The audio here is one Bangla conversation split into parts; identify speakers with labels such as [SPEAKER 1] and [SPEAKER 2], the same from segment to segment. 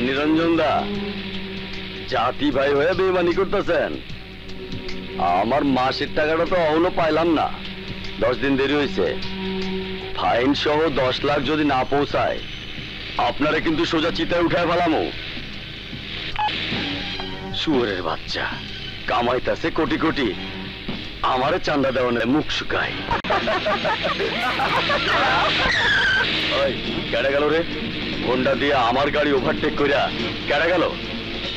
[SPEAKER 1] নিরঞ্জন দা, জাতি ভাই হয়ে বেইমানি করতেছেন। আমার মাসের টাকাটা তো এখনো পাইলাম না, 10 দিন দেরি হয়েছে। ফাইন সহ 10 লাখ যদি না পৌঁছায় আপনারা কিন্তু সোজা চিতায় উঠায় ফেলামো। শুয়োরের বাচ্চা কামাইতেছে কোটি কোটি, আমারে চান্দা দেওয়া নেই, মুখ শুকায়। কেডা গেল রে? হোন্ডা দিয়ে আমার গাড়ি ওভারটেক কইরা কেডা গেল?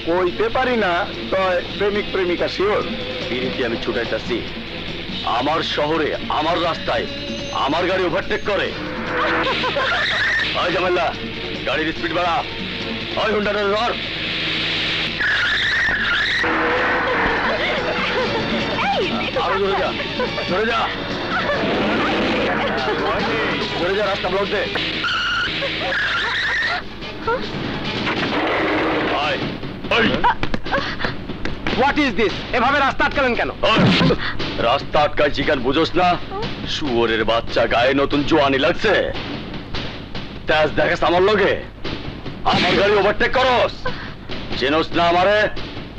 [SPEAKER 1] কইতে পারি না, তয় প্রেমিক প্রেমিকা শিওর। বিরিতি আমি ছুটাইতাছি, আমার শহরে আমার রাস্তায় আমার গাড়ি ওভারটেক করে। হয় জামাল্লা, গাড়ির স্পিড বাড়া। হয় হোন্ডাটা ধর। আরো জোরে যা, জোরে যা, জোরে যা, রাস্তা ব্লক দে।
[SPEAKER 2] What is this? এভাবে রাস্তা আটকালেন কেন?
[SPEAKER 1] রাস্তা আটকায় চিকেন বুঝোস না? শুয়োরের বাচ্চা, গায়ে নতুন জোয়ানি লাগছে, তেজ দেখাস আমার লগে, আমার গাড়ি ওভারটেক করস। চেনস না আমারে?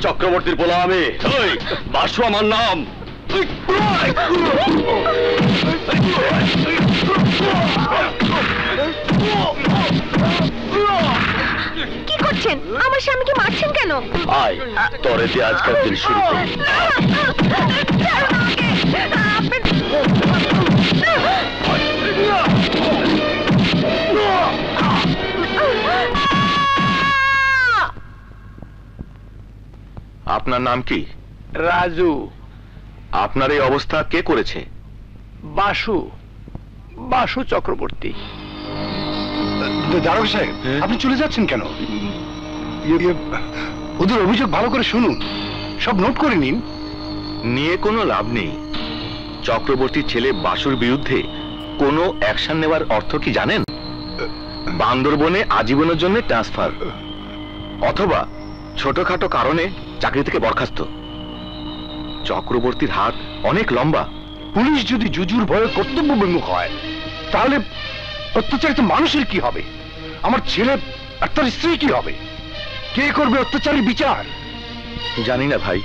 [SPEAKER 1] চক্রবর্তীর পোলা আমি। ওই বাসু আমার নাম।
[SPEAKER 3] কি করছেন? আমার স্বামীকে মারছেন কেন?
[SPEAKER 1] আয় তোরে দিয়ে আজকের দিন শুরু করি।
[SPEAKER 4] আপনার নাম কি?
[SPEAKER 2] রাজু।
[SPEAKER 4] আপনার এই অবস্থা কে করেছে?
[SPEAKER 2] বাসু, বাসু চক্রবর্তী।
[SPEAKER 5] দারোগা সাহেব, আপনি চলে যাচ্ছেন কেন? ওদের অভিযোগ ভালো করে শুনুন, সব নোট করে নিন।
[SPEAKER 4] নিয়ে কোনো লাভ নেই। চক্রবর্তীর ছেলে বাসুর বিরুদ্ধে কোনো অ্যাকশন নেওয়ার অর্থ কি জানেন? বান্দরবনে আজীবনের জন্য ট্রান্সফার, অথবা ছোটখাটো কারণে চাকরি থেকে বরখাস্ত। চক্রবর্তীর হাত অনেক লম্বা।
[SPEAKER 5] পুলিশ যদি জুজুর ভয়ে কর্তব্য বিমুখ হয়, তাহলে অত্যাচারিত মানুষের কি হবে? আমার ছেলে আর তার স্ত্রী কি হবে? কে করবে অত্যাচারী বিচার?
[SPEAKER 4] জানি না ভাই,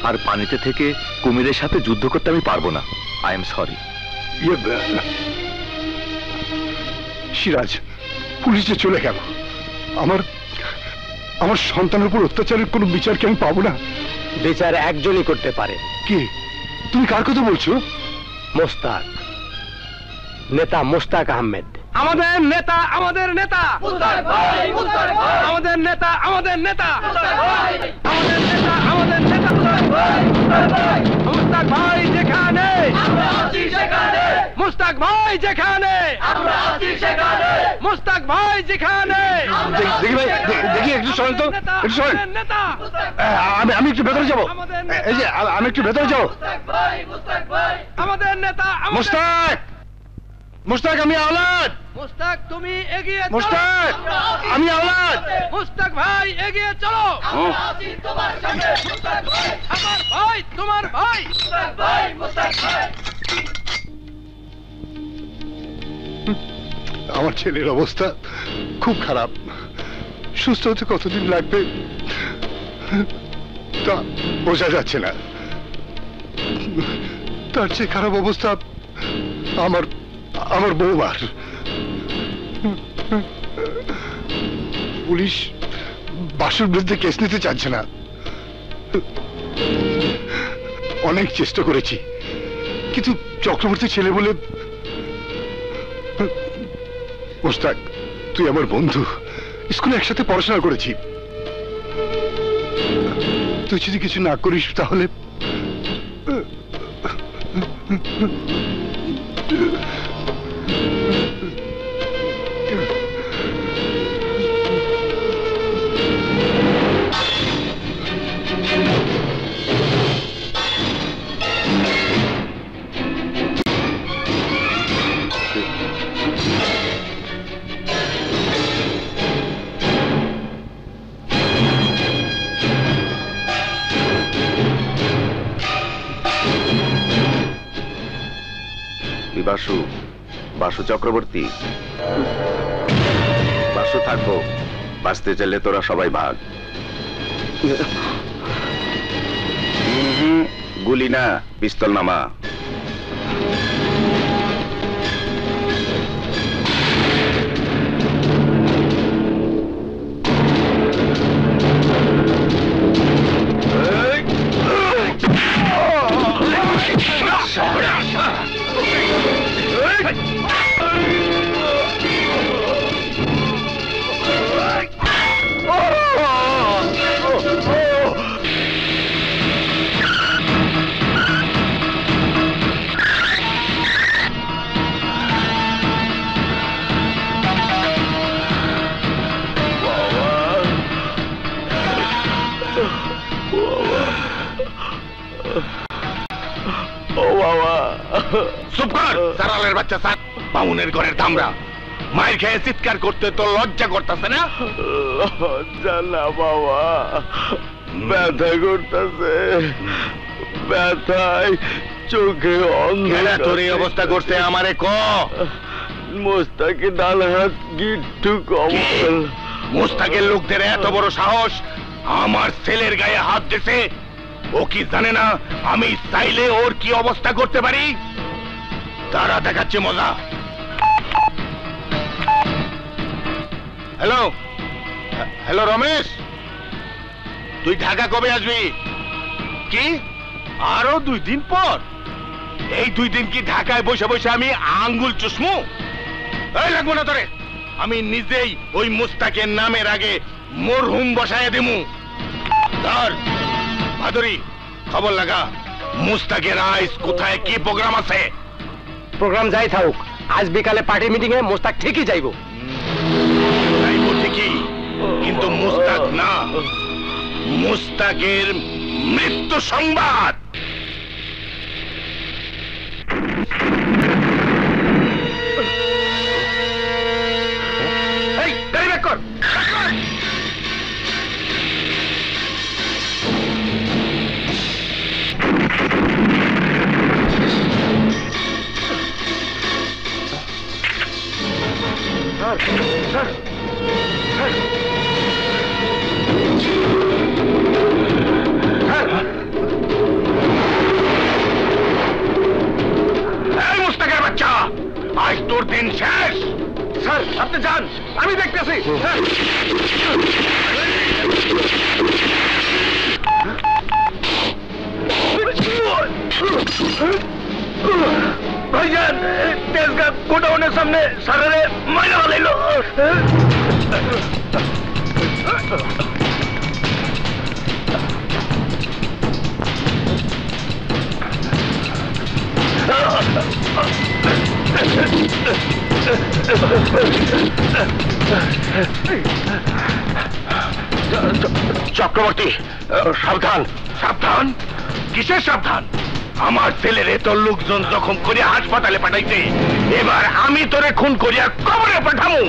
[SPEAKER 4] আর পানিতে থেকে কুমিরের সাথে যুদ্ধ করতে আমি পারবো না। I am sorry.
[SPEAKER 5] Siraj, police যে চলে গেল, আমার সন্তানের উপর অত্যাচারের কোনো বিচার কি আমি পাবো না?
[SPEAKER 2] বিচার একজনই করতে পারে।
[SPEAKER 5] কে? তুমি কার কথা বলছো?
[SPEAKER 2] মোস্তাক, নেতা মোস্তাক আহমেদ। আমাদের নেতা, আমাদের নেতা, আমাদের নেতা, আমাদের নেতা, আমাদের নেতা, আমাদের নেতা। মোস্তাক ভাই যেখানে, মোস্তাক ভাই যেখানে, মোস্তাক ভাই যেখানে।
[SPEAKER 5] দেখি ভাই, দেখি একটু শোনেন তো, একটু শোনেন। আমি একটু ভেতরে যাবো। এই যে আমি একটু ভেতরে যাবো।
[SPEAKER 2] আমাদের নেতা,
[SPEAKER 5] মোস্তাক, মোস্তাক আমি আওলাদ।
[SPEAKER 2] মোস্তাক তুমি এগিয়ে চলো।
[SPEAKER 5] মোস্তাক আমি আওলাদ।
[SPEAKER 2] মোস্তাক ভাই এগিয়ে চলো। আমার ভাই, তোমার ভাই।
[SPEAKER 5] আমার ছেলের অবস্থা খুব খারাপ, সুস্থ হতে কতদিন লাগবে তা বোঝা যাচ্ছে না। তার চেয়ে খারাপ অবস্থা আমার বৌমার। পুলিশ বাসুর বিরুদ্ধে কেস নিতে চাচ্ছে না। অনেক চেষ্টা করেছি, কিন্তু চক্রবর্তী ছেলে বলে। মোস্তাক, তুই আমার বন্ধু, স্কুলে একসাথে পড়াশোনা করেছি। তুই যদি কিছু না করিস তাহলে
[SPEAKER 4] বাসু, বাসু চক্রবর্তী, বাসু থাকবো।
[SPEAKER 1] বাঁচতে চাইলে তোরা সবাই ভাগ। গুলি না, পিস্তল নামা।
[SPEAKER 5] সারালের বাচ্চা স্যার, বামুনের ঘরের ধামরা মায়ের খেয়ে চিৎকার করতে তো লজ্জা করতেছে না?
[SPEAKER 1] জানা বাবা, ব্যথা করতেছে, ব্যথায় চোখে অন্ধ।
[SPEAKER 5] তোর এই অবস্থা করছে আমারে ক।
[SPEAKER 1] মোস্তাকে ডাল হাত গিট্টু কমল।
[SPEAKER 5] মোস্তাকের লোকদের এত বড় সাহস আমার ছেলের গায়ে হাত দিছে। ও কি জানে না আমি চাইলে ওর কি অবস্থা করতে পারি? তারা দেখাচ্ছে মজা। হ্যালো হ্যালো রমেশ, তুই ঢাকা কবে আসবি? কি আরো 2 দিন পর? এই 2 দিন কি ঢাকায় বসে বসে আমি আঙ্গুল চুষমু? এই লাগবো না তোরে, আমি নিজেই ওই মুস্তাকের নামের আগে মরহুম বসায় দেমু। ধর ভাদুরী, খবর লাগা মুস্তাকের আইস কোথায় কি প্রোগ্রাম আছে।
[SPEAKER 2] প্রোগ্রাম যাই থাকুক, আজ বিকালে পার্টি মিটিং এ মোস্তাক ঠিকই যাইব।
[SPEAKER 5] যাইব ঠিকই, কিন্তু মুস্তাক না, মুস্তাকের মৃত্যু সংবাদ। এই গাড়ি ব্যাক কর। মুস্তাকের বাচ্চা, আজ তোর দিন শেষ। স্যার আপনি যান, আমি দেখতেছি। ভাইজান, তেজগাঁ গোডাউনের সামনে সারারে মাইনা হলাইল। চক্রবর্তী, সাবধান। সাবধান? কিসের সাবধান? আমার ছেলেরে তোর লোকজন জখম করে হাসপাতালে পাঠাইছে, এবার আমি তোরে খুন করিয়া কবরে পাঠামু।